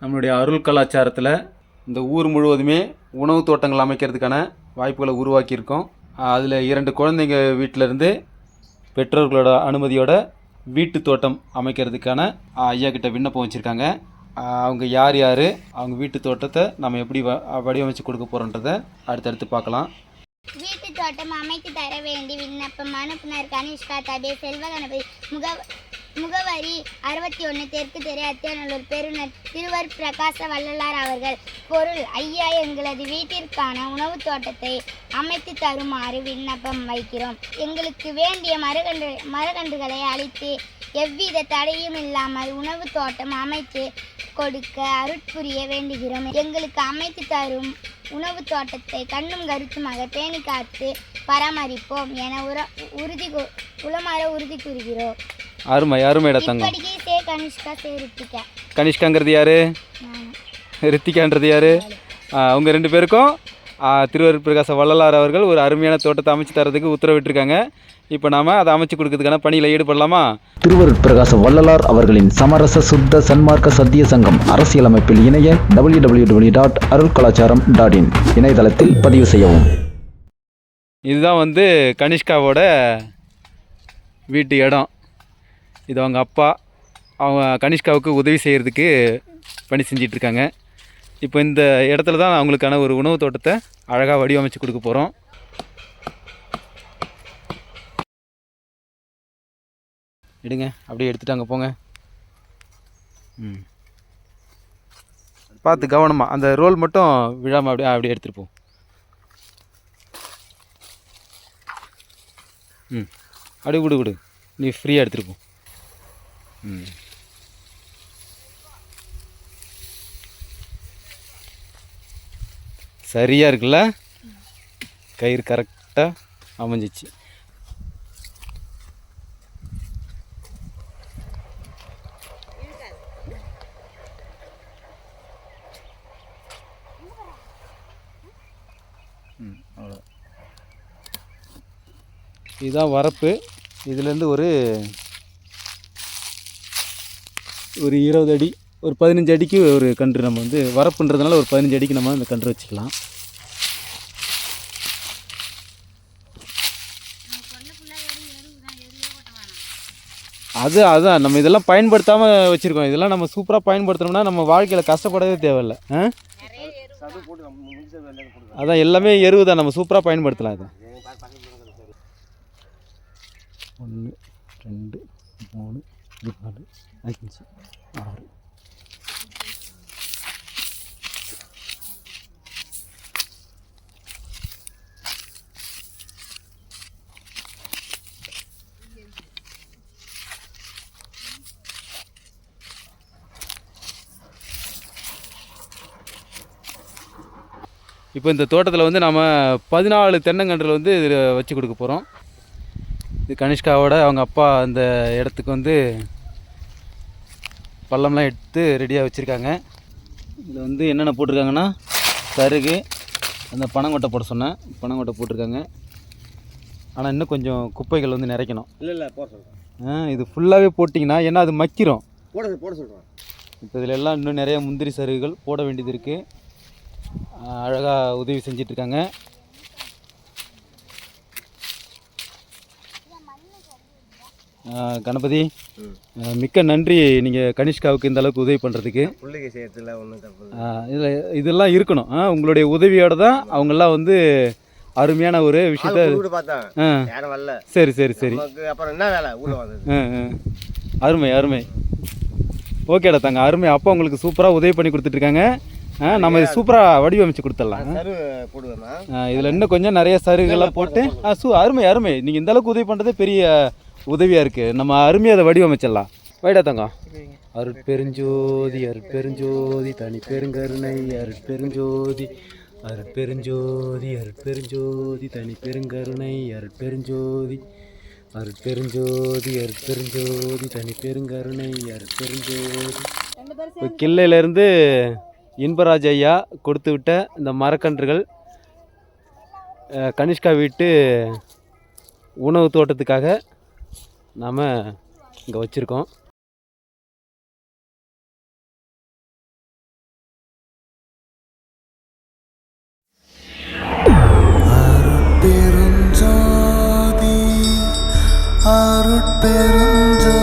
நம்மளுடைய அருள் கலாச்சாரத்தில் இந்த ஊர் முழுவதுமே உணவு தோட்டங்கள் அமைக்கிறதுக்கான வாய்ப்புகளை உருவாக்கியிருக்கோம். அதில் 2 குழந்தைங்க வீட்டிலேருந்து பெற்றோர்களோட அனுமதியோட வீட்டு தோட்டம் அமைக்கிறதுக்கான ஐயா கிட்ட விண்ணப்பம் வச்சுருக்காங்க. அவங்க யார் யார், அவங்க வீட்டு தோட்டத்தை நம்ம எப்படி வடிவமைச்சு கொடுக்க போகிறோன்றதை அடுத்தடுத்து பார்க்கலாம். வீட்டு தோட்டம் அமைத்து தர வேண்டி விண்ணப்பம் அனுப்புனர் கனிஷ்கா தபே செல்வகணபதி முகவரி 61 தெற்கு தெரு அத்தியானூர் பெருநர் திருவர் பிரகாச வள்ளலார் அவர்கள். பொருள்: ஐயா, எங்களது வீட்டிற்கான உணவு தோட்டத்தை அமைத்து தருமாறு விண்ணப்பம் வைக்கிறோம். எங்களுக்கு வேண்டிய மரக்கன்றுகளை அளித்து எவ்வித தடையும் இல்லாமல் உணவு தோட்டம் அமைத்து கொடுக்க அருட்புரிய வேண்டுகிறோம். எங்களுக்கு அமைத்து தரும் உணவு தோட்டத்தை கண்ணும் கருத்துமாக பேணி காத்து பராமரிப்போம் என உளமாற உறுதி கூறுகிறோம். அருமை அருமைடா தங்கம். கனிஷ்காங்கிறது யாரு, ரித்திகான்றது யாரு? அவங்க 2 பேருக்கும் திருவர் பிரகாச வள்ளலார் அவர்கள் ஒரு அருமையான தோட்டத்தை அமைச்சு தரதுக்கு உத்தரவிட்டிருக்காங்க. இப்போ நாம் அதை அமைச்சு கொடுக்கறதுக்கான பணியில் ஈடுபடலாமா? திருவர் பிரகாச வள்ளலார் அவர்களின் சமரச சுத்த சன்மார்க்க சத்திய சங்கம் அரசியலமைப்பில் இணைய www.arulkalacharam.in இணையதளத்தில் பதிவு செய்யவும். இதுதான் கனிஷ்காவோட வீட்டு இடம். இது அவங்க அப்பா அவங்க கனிஷ்காவுக்கு உதவி செய்கிறதுக்கு பணி செஞ்சிட்ருக்காங்க. இப்போ இந்த இடத்துல தான் அவங்களுக்கான ஒரு உணவு தோட்டத்தை அழகாக வடிவமைச்சு கொடுக்க போகிறோம். எடுங்க, அப்படியே எடுத்துட்டாங்க போங்க. பார்த்து கவனமாக அந்த ரோல் மட்டும் விழாமல் அப்படியே எடுத்துகிட்டு போ. அப்படியே விடு, நீ ஃப்ரீயாக எடுத்துகிட்டு போ. சரியாக இருக்குல்ல? கயிறு கரெக்டாக அமைஞ்சிச்சு. அவ்வளோ. இதுதான் வரப்பு. இதுலேருந்து ஒரு 20 அடி, ஒரு 15 அடிக்கு ஒரு கன்று நம்ம வரப்புன்றதுனால ஒரு 15 அடிக்கு நம்ம இந்த கன்று வச்சுக்கலாம். அதுதான் நம்ம இதெல்லாம் பயன்படுத்தாமல் வச்சுருக்கோம். இதெல்லாம் நம்ம சூப்பராக பயன்படுத்தணும்னா நம்ம வாழ்க்கையில் கஷ்டப்படவே தேவையில்லை. அதான் எல்லாமே எருவு தான், நம்ம சூப்பராக பயன்படுத்தலாம். இது 1 2 3 4 5 6. இப்போ இந்த தோட்டத்தில் நம்ம 14 தென்னங்கன்றுகள் இதில் வச்சு கொடுக்க போகிறோம். இது கனிஷ்காவோட அவங்க அப்பா அந்த இடத்துக்கு பள்ளம்லாம் எடுத்து ரெடியாக வச்சுருக்காங்க. இதில் என்னென்ன போட்டிருக்காங்கன்னா சருகு, அந்த பனங்கொட்டை போட சொன்னேன், பனங்கொட்டை போட்டிருக்காங்க. ஆனால் இன்னும் கொஞ்சம் குப்பைகள் நிறைக்கணும். இல்லை போட சொல்கிறேன். இது ஃபுல்லாகவே போட்டிங்கன்னா ஏன்னா அது மக்கிரும். போட சொல்கிறேன். இப்போ இதில் எல்லாம் இன்னும் நிறைய முந்திரி சருகுகள் போட வேண்டியது இருக்குது. அழகாக உதவி செஞ்சிட்ருக்காங்க. கணபதி, மிக்க நன்றி நீங்கள் கனிஷ்காவுக்கு இந்த அளவுக்கு உதவி பண்ணுறதுக்கு. இதில் இதெல்லாம் இருக்கணும். உங்களுடைய உதவியோடு தான் அவங்கெல்லாம் அருமையான ஒரு விஷயத்த. சரி சரி சரி, அருமை அருமை. ஓகேடா தாங்க, அருமை. அப்பா உங்களுக்கு சூப்பராக உதவி பண்ணி கொடுத்துட்ருக்காங்க. நம்ம இது சூப்பராக வடிவமைச்சு கொடுத்துடலாம். இதில் இன்னும் கொஞ்சம் நிறைய சருகெல்லாம் போட்டு அருமை அருமை. நீங்கள் இந்த அளவுக்கு உதவி பண்ணுறதே பெரிய உதவியாக இருக்குது. நம்ம அருமையாக அதை வடிவமைச்சிடலாம். வைடா தங்கம். அருட்பெருஞ்சோதி அருட்பெருஞ்சோதி தனி பெருங்கருணை அருட்பெருஞ்சோதி அருட்பெருஞ்சோதி அருட்பெருஞ்சோதி தனி பெருங்கருணை அருட்பெருஞ்சோதி அருட்பெருஞ்சோதி அருட்பெருஞ்சோதி தனி பெருங்கருணை அருட்பெருஞ்சோதி. இப்போ கிள்ளையிலேருந்து இன்பராஜ் ஐயா கொடுத்து விட்ட இந்த மரக்கன்றுகள் கனிஷ்கா வீட்டு உணவு தோட்டத்துக்காக நாம் இங்கே வச்சுருக்கோம். அருட்பெருஞ்சோதி